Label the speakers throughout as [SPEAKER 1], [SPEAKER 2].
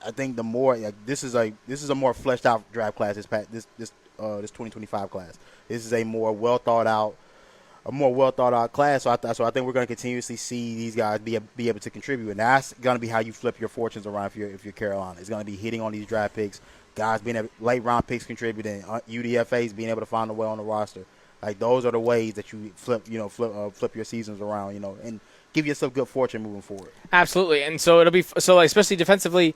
[SPEAKER 1] I think the more this is a more fleshed out draft class. This 2025 class. This is a more well thought out class. So I think we're going to continuously see these guys be able to contribute, and that's going to be how you flip your fortunes around if you're Carolina. It's going to be hitting on these draft picks, guys being late round picks contributing, UDFA's being able to find a way on the roster. Like those are the ways that you flip your seasons around, and give yourself good fortune moving forward.
[SPEAKER 2] Absolutely, and so it'll be like especially defensively,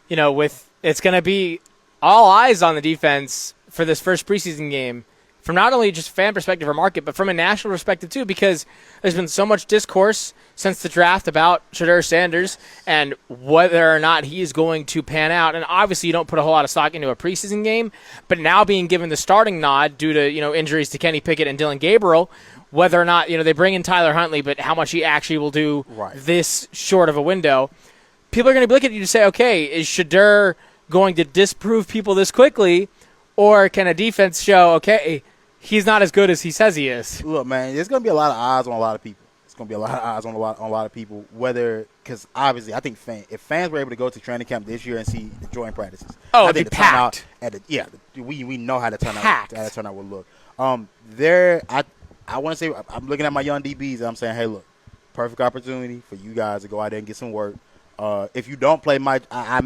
[SPEAKER 2] with it's going to be all eyes on the defense for this first preseason game, from not only just fan perspective or market, but from a national perspective too, because there's been so much discourse since the draft about Shedeur Sanders and whether or not he is going to pan out. And obviously you don't put a whole lot of stock into a preseason game, but now being given the starting nod due to, injuries to Kenny Pickett and Dylan Gabriel, whether or not, they bring in Tyler Huntley, but how much he actually will do this short of a window, people are going to look at you to say, okay, is Shedeur going to disprove people this quickly, or can a defense show, okay, he's not as good as he says he is?
[SPEAKER 1] Look, man, there's going to be a lot of eyes on a lot of people. It's going to be a lot of eyes on a lot of people, because obviously I think if fans were able to go to training camp this year and see the joint practices,
[SPEAKER 2] I
[SPEAKER 1] think
[SPEAKER 2] it'd be packed.
[SPEAKER 1] We know how the turnout would look. I want to say, I'm looking at my young DBs and I'm saying, hey, look, perfect opportunity for you guys to go out there and get some work. If you don't play I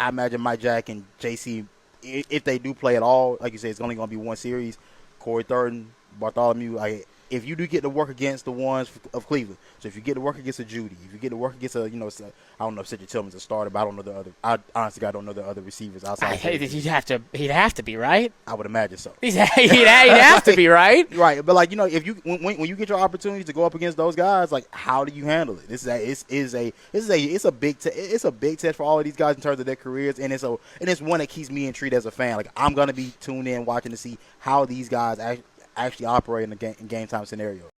[SPEAKER 1] imagine Mike Jack and JC, if they do play at all, like you say, it's only going to be one series. Corey Thornton, Bartholomew, if you do get to work against the ones of Cleveland, so if you get to work against a Judy, if you get to work against I don't know if Cedric Tillman's a starter, but I don't know the other. Honestly, I don't know the other receivers outside.
[SPEAKER 2] He'd have to be, right?
[SPEAKER 1] I would imagine so.
[SPEAKER 2] He'd have to be, right?
[SPEAKER 1] Right, but if you when you get your opportunity to go up against those guys, how do you handle it? It's a big test for all of these guys in terms of their careers, and it's one that keeps me intrigued as a fan. I'm gonna be tuned in watching to see how these guys actually operate in game time scenario.